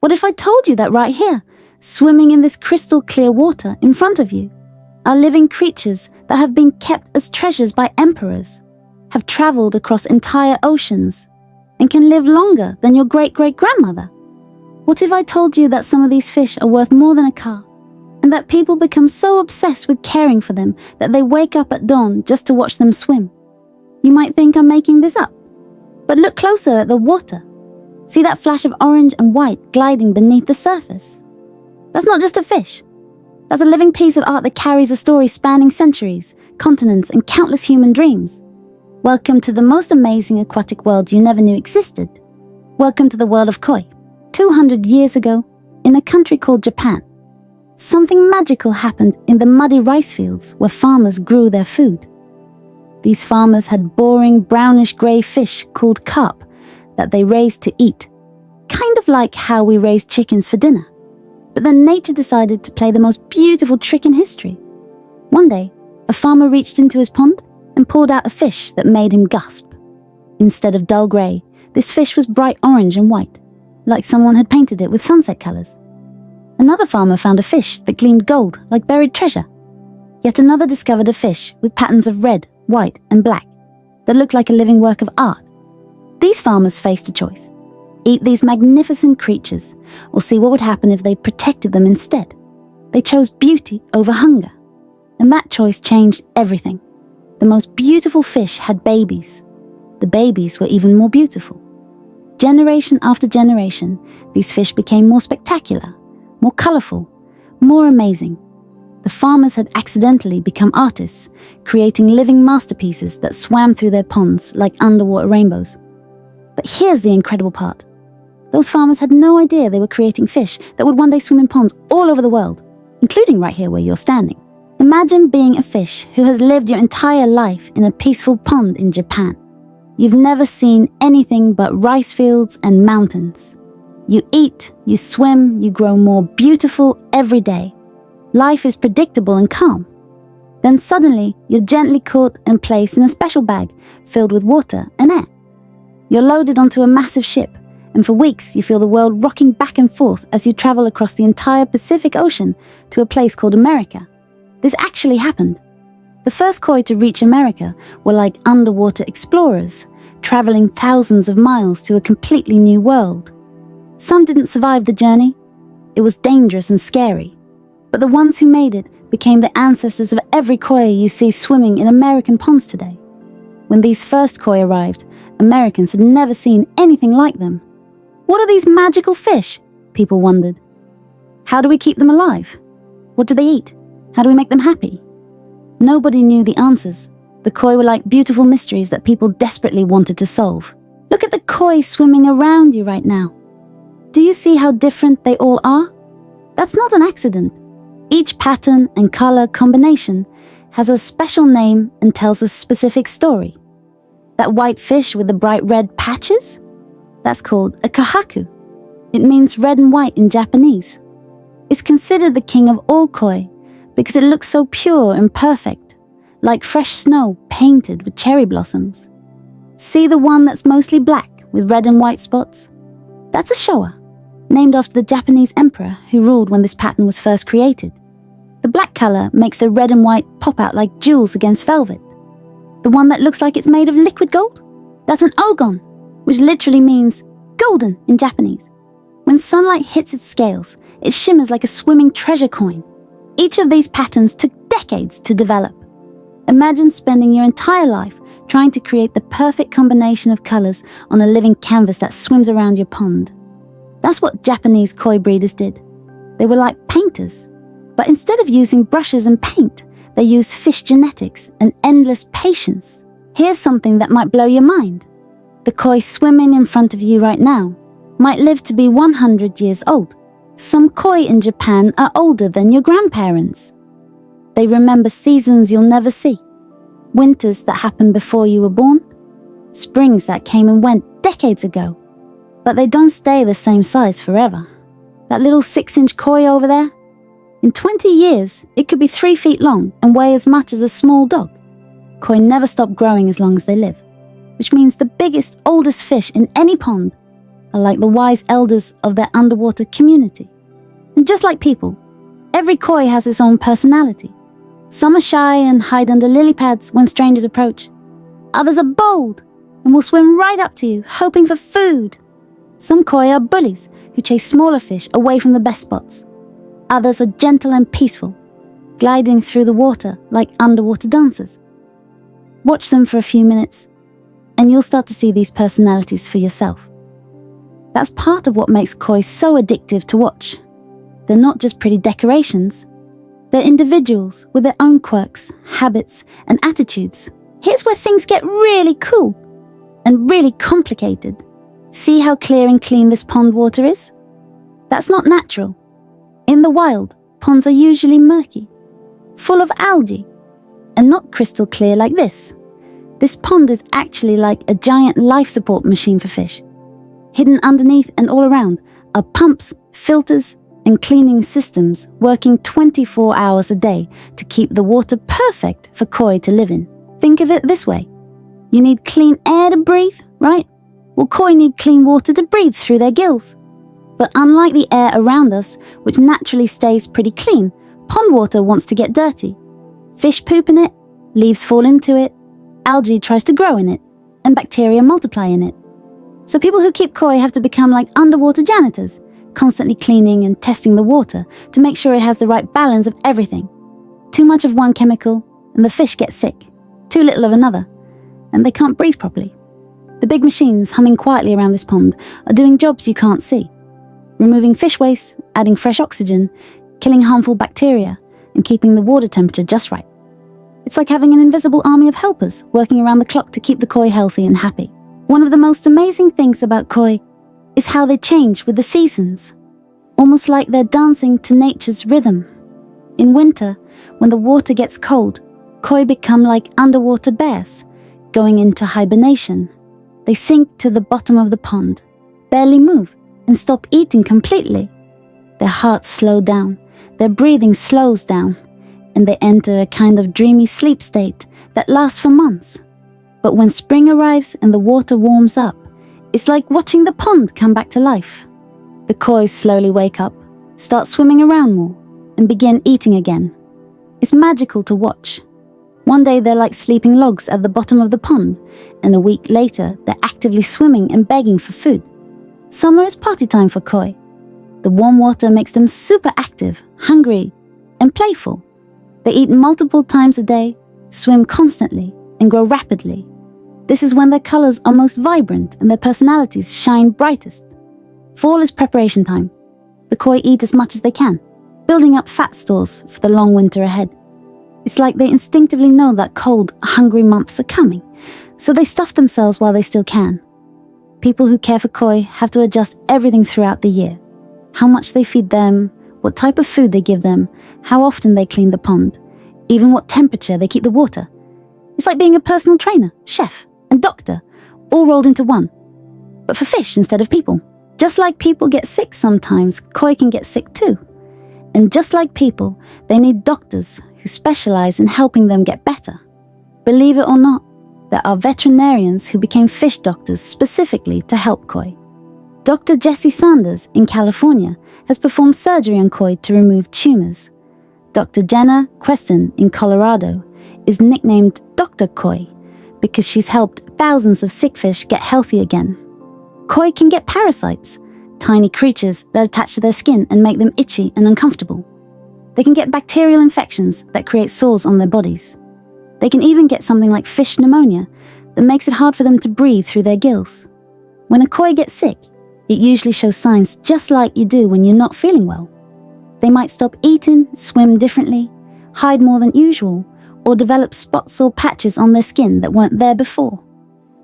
What if I told you that right here, swimming in this crystal clear water in front of you, are living creatures that have been kept as treasures by emperors, have traveled across entire oceans, and can live longer than your great-great-grandmother? What if I told you that some of these fish are worth more than a car, and that people become so obsessed with caring for them that they wake up at dawn just to watch them swim? You might think I'm making this up, but look closer at the water. See that flash of orange and white gliding beneath the surface? That's not just a fish. That's a living piece of art that carries a story spanning centuries, continents, and countless human dreams. Welcome to the most amazing aquatic world you never knew existed. Welcome to the world of koi. 200 years ago, in a country called Japan, something magical happened in the muddy rice fields where farmers grew their food. These farmers had boring brownish-grey fish called carp that they raised to eat, kind of like how we raise chickens for dinner. But then nature decided to play the most beautiful trick in history. One day, a farmer reached into his pond and pulled out a fish that made him gasp. Instead of dull grey, this fish was bright orange and white, like someone had painted it with sunset colours. Another farmer found a fish that gleamed gold like buried treasure. Yet another discovered a fish with patterns of red, white and black that looked like a living work of art. These farmers faced a choice: eat these magnificent creatures, or see what would happen if they protected them instead. They chose beauty over hunger, and that choice changed everything. The most beautiful fish had babies. The babies were even more beautiful. Generation after generation, these fish became more spectacular, more colourful, more amazing. The farmers had accidentally become artists, creating living masterpieces that swam through their ponds like underwater rainbows. But here's the incredible part. Those farmers had no idea they were creating fish that would one day swim in ponds all over the world, including right here where you're standing. Imagine being a fish who has lived your entire life in a peaceful pond in Japan. You've never seen anything but rice fields and mountains. You eat, you swim, you grow more beautiful every day. Life is predictable and calm. Then suddenly, you're gently caught and placed in a special bag filled with water and air. You're loaded onto a massive ship, and for weeks you feel the world rocking back and forth as you travel across the entire Pacific Ocean to a place called America. This actually happened. The first koi to reach America were like underwater explorers, traveling thousands of miles to a completely new world. Some didn't survive the journey. It was dangerous and scary. But the ones who made it became the ancestors of every koi you see swimming in American ponds today. When these first koi arrived, Americans had never seen anything like them. What are these magical fish? People wondered. How do we keep them alive? What do they eat? How do we make them happy? Nobody knew the answers. The koi were like beautiful mysteries that people desperately wanted to solve. Look at the koi swimming around you right now. Do you see how different they all are? That's not an accident. Each pattern and color combination has a special name and tells a specific story. That white fish with the bright red patches? That's called a kohaku. It means red and white in Japanese. It's considered the king of all koi because it looks so pure and perfect, like fresh snow painted with cherry blossoms. See the one that's mostly black with red and white spots? That's a Showa, named after the Japanese emperor who ruled when this pattern was first created. The black color makes the red and white pop out like jewels against velvet. The one that looks like it's made of liquid gold? That's an ogon, which literally means golden in Japanese. When sunlight hits its scales, it shimmers like a swimming treasure coin. Each of these patterns took decades to develop. Imagine spending your entire life trying to create the perfect combination of colors on a living canvas that swims around your pond. That's what Japanese koi breeders did. They were like painters. But instead of using brushes and paint, they used fish genetics and endless patience. Here's something that might blow your mind. The koi swimming in front of you right now might live to be 100 years old. Some koi in Japan are older than your grandparents. They remember seasons you'll never see. Winters that happened before you were born. Springs that came and went decades ago. But they don't stay the same size forever. That little 6-inch koi over there? In 20 years, it could be 3 feet long and weigh as much as a small dog. Koi never stop growing as long as they live, which means the biggest, oldest fish in any pond are like the wise elders of their underwater community. And just like people, every koi has its own personality. Some are shy and hide under lily pads when strangers approach. Others are bold and will swim right up to you, hoping for food. Some koi are bullies who chase smaller fish away from the best spots. Others are gentle and peaceful, gliding through the water like underwater dancers. Watch them for a few minutes, and you'll start to see these personalities for yourself. That's part of what makes koi so addictive to watch. They're not just pretty decorations. They're individuals with their own quirks, habits, and attitudes. Here's where things get really cool and really complicated. See how clear and clean this pond water is? That's not natural. In the wild, ponds are usually murky, full of algae, and not crystal clear like this. This pond is actually like a giant life support machine for fish. Hidden underneath and all around are pumps, filters, and cleaning systems working 24 hours a day to keep the water perfect for koi to live in. Think of it this way. You need clean air to breathe, right? Well, koi need clean water to breathe through their gills. But unlike the air around us, which naturally stays pretty clean, pond water wants to get dirty. Fish poop in it, leaves fall into it, algae tries to grow in it, and bacteria multiply in it. So people who keep koi have to become like underwater janitors, constantly cleaning and testing the water to make sure it has the right balance of everything. Too much of one chemical, and the fish get sick. Too little of another, and they can't breathe properly. The big machines humming quietly around this pond are doing jobs you can't see. Removing fish waste, adding fresh oxygen, killing harmful bacteria, and keeping the water temperature just right. It's like having an invisible army of helpers working around the clock to keep the koi healthy and happy. One of the most amazing things about koi is how they change with the seasons, almost like they're dancing to nature's rhythm. In winter, when the water gets cold, koi become like underwater bears, going into hibernation. They sink to the bottom of the pond, barely move, and stop eating completely. Their hearts slow down, their breathing slows down, and they enter a kind of dreamy sleep state that lasts for months. But when spring arrives and the water warms up, it's like watching the pond come back to life. The koi slowly wake up, start swimming around more, and begin eating again. It's magical to watch. One day they're like sleeping logs at the bottom of the pond, and a week later they're actively swimming and begging for food. Summer is party time for koi. The warm water makes them super active, hungry, and playful. They eat multiple times a day, swim constantly, and grow rapidly. This is when their colors are most vibrant and their personalities shine brightest. Fall is preparation time. The koi eat as much as they can, building up fat stores for the long winter ahead. It's like they instinctively know that cold, hungry months are coming, so they stuff themselves while they still can. People who care for koi have to adjust everything throughout the year. How much they feed them, what type of food they give them, how often they clean the pond, even what temperature they keep the water. It's like being a personal trainer, chef, and doctor, all rolled into one. But for fish instead of people. Just like people get sick sometimes, koi can get sick too. And just like people, they need doctors who specialize in helping them get better. Believe it or not, there are veterinarians who became fish doctors specifically to help koi. Dr. Jesse Sanders in California has performed surgery on koi to remove tumors. Dr. Jenna Queston in Colorado is nicknamed Dr. Koi because she's helped thousands of sick fish get healthy again. Koi can get parasites, tiny creatures that attach to their skin and make them itchy and uncomfortable. They can get bacterial infections that create sores on their bodies. They can even get something like fish pneumonia that makes it hard for them to breathe through their gills. When a koi gets sick, it usually shows signs just like you do when you're not feeling well. They might stop eating, swim differently, hide more than usual, or develop spots or patches on their skin that weren't there before.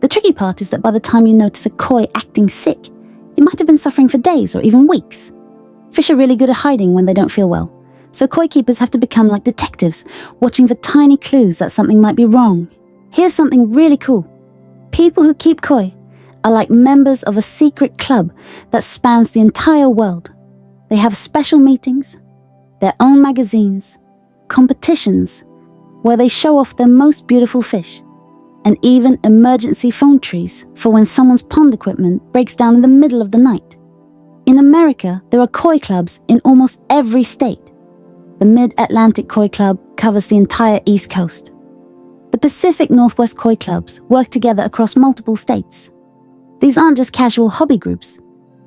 The tricky part is that by the time you notice a koi acting sick, it might have been suffering for days or even weeks. Fish are really good at hiding when they don't feel well, so koi keepers have to become like detectives, watching for tiny clues that something might be wrong. Here's something really cool. People who keep koi are like members of a secret club that spans the entire world. They have special meetings, their own magazines, competitions, where they show off their most beautiful fish, and even emergency phone trees for when someone's pond equipment breaks down in the middle of the night. In America, there are koi clubs in almost every state. The Mid-Atlantic Koi Club covers the entire East Coast. The Pacific Northwest Koi Clubs work together across multiple states. These aren't just casual hobby groups.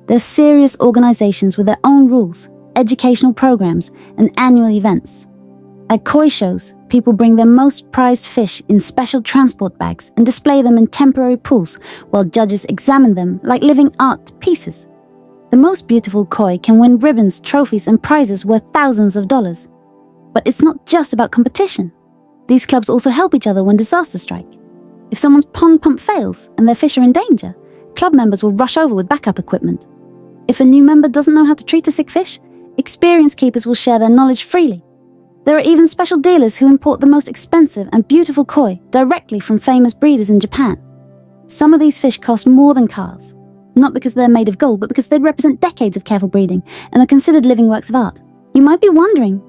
They're serious organizations with their own rules, educational programs, and annual events. At koi shows, people bring their most prized fish in special transport bags and display them in temporary pools while judges examine them like living art pieces. The most beautiful koi can win ribbons, trophies, and prizes worth thousands of dollars. But it's not just about competition. These clubs also help each other when disasters strike. If someone's pond pump fails and their fish are in danger, club members will rush over with backup equipment. If a new member doesn't know how to treat a sick fish, experienced keepers will share their knowledge freely. There are even special dealers who import the most expensive and beautiful koi directly from famous breeders in Japan. Some of these fish cost more than cars, not because they're made of gold, but because they represent decades of careful breeding and are considered living works of art. You might be wondering,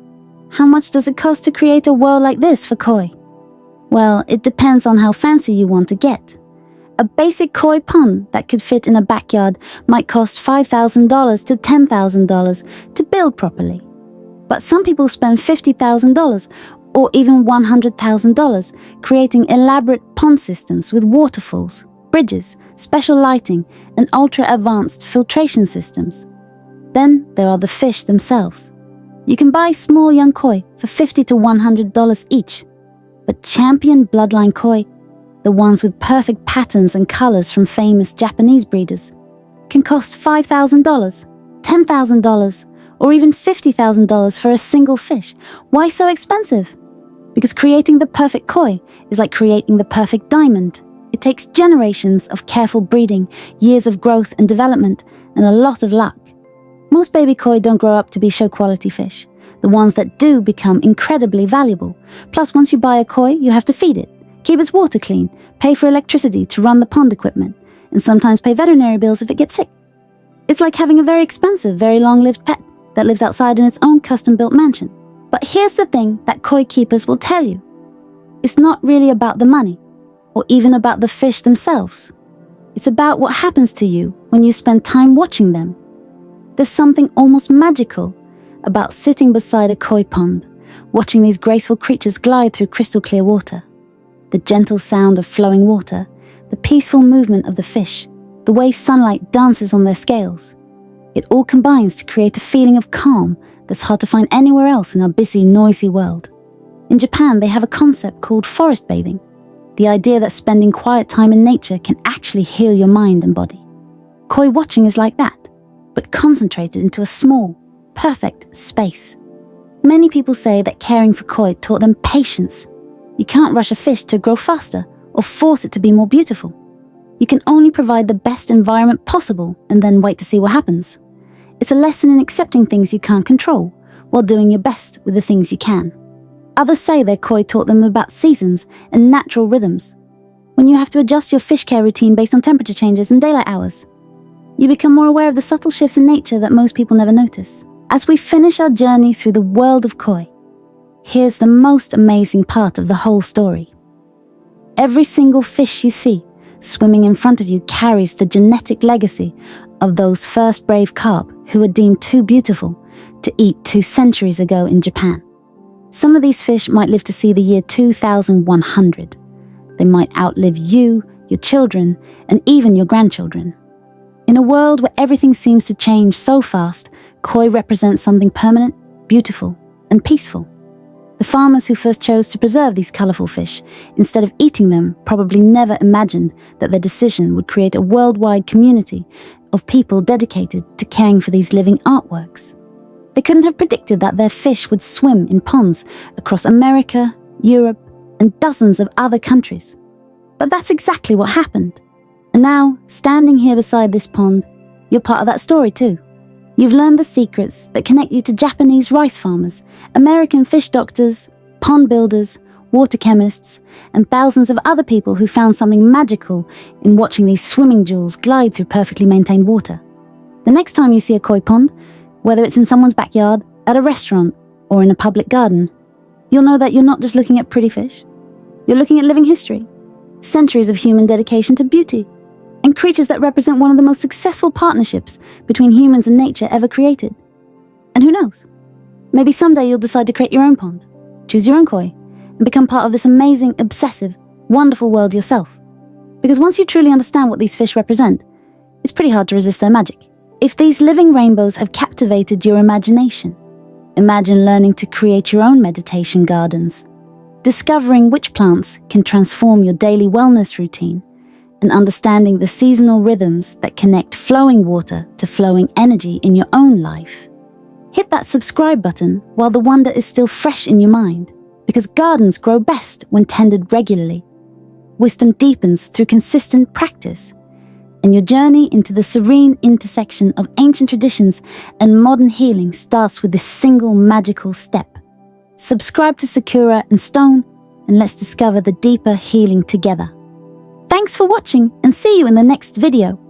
how much does it cost to create a world like this for koi? Well, it depends on how fancy you want to get. A basic koi pond that could fit in a backyard might cost $5,000 to $10,000 to build properly. But some people spend $50,000 or even $100,000 creating elaborate pond systems with waterfalls, bridges, special lighting, and ultra-advanced filtration systems. Then there are the fish themselves. You can buy small young koi for $50 to $100 each. But champion bloodline koi, the ones with perfect patterns and colors from famous Japanese breeders, can cost $5,000, $10,000, or even $50,000 for a single fish. Why so expensive? Because creating the perfect koi is like creating the perfect diamond. It takes generations of careful breeding, years of growth and development, and a lot of luck. Most baby koi don't grow up to be show-quality fish. The ones that do become incredibly valuable. Plus, once you buy a koi, you have to feed it, keep its water clean, pay for electricity to run the pond equipment, and sometimes pay veterinary bills if it gets sick. It's like having a very expensive, very long-lived pet that lives outside in its own custom-built mansion. But here's the thing that koi keepers will tell you. It's not really about the money, or even about the fish themselves. It's about what happens to you when you spend time watching them. There's something almost magical about sitting beside a koi pond, watching these graceful creatures glide through crystal clear water. The gentle sound of flowing water, the peaceful movement of the fish, the way sunlight dances on their scales. It all combines to create a feeling of calm that's hard to find anywhere else in our busy, noisy world. In Japan, they have a concept called forest bathing, the idea that spending quiet time in nature can actually heal your mind and body. Koi watching is like that, but concentrated into a small, perfect space. Many people say that caring for koi taught them patience. You can't rush a fish to grow faster or force it to be more beautiful. You can only provide the best environment possible and then wait to see what happens. It's a lesson in accepting things you can't control while doing your best with the things you can. Others say their koi taught them about seasons and natural rhythms. When you have to adjust your fish care routine based on temperature changes and daylight hours, you become more aware of the subtle shifts in nature that most people never notice. As we finish our journey through the world of koi, here's the most amazing part of the whole story. Every single fish you see swimming in front of you carries the genetic legacy of those first brave carp who were deemed too beautiful to eat 2 centuries ago in Japan. Some of these fish might live to see the year 2100. They might outlive you, your children, and even your grandchildren. In a world where everything seems to change so fast, koi represents something permanent, beautiful, and peaceful. The farmers who first chose to preserve these colourful fish, instead of eating them, probably never imagined that their decision would create a worldwide community of people dedicated to caring for these living artworks. They couldn't have predicted that their fish would swim in ponds across America, Europe, and dozens of other countries. But that's exactly what happened. And now, standing here beside this pond, you're part of that story too. You've learned the secrets that connect you to Japanese rice farmers, American fish doctors, pond builders, water chemists, and thousands of other people who found something magical in watching these swimming jewels glide through perfectly maintained water. The next time you see a koi pond, whether it's in someone's backyard, at a restaurant, or in a public garden, you'll know that you're not just looking at pretty fish. You're looking at living history. centuries of human dedication to beauty, and creatures that represent one of the most successful partnerships between humans and nature ever created. And who knows? Maybe someday you'll decide to create your own pond, choose your own koi, and become part of this amazing, obsessive, wonderful world yourself. Because once you truly understand what these fish represent, it's pretty hard to resist their magic. If these living rainbows have captivated your imagination, imagine learning to create your own meditation gardens, discovering which plants can transform your daily wellness routine, and understanding the seasonal rhythms that connect flowing water to flowing energy in your own life. Hit that subscribe button while the wonder is still fresh in your mind, because gardens grow best when tended regularly. Wisdom deepens through consistent practice, and your journey into the serene intersection of ancient traditions and modern healing starts with this single magical step. Subscribe to Sakura and Stone, and let's discover the deeper healing together. Thanks for watching, and see you in the next video.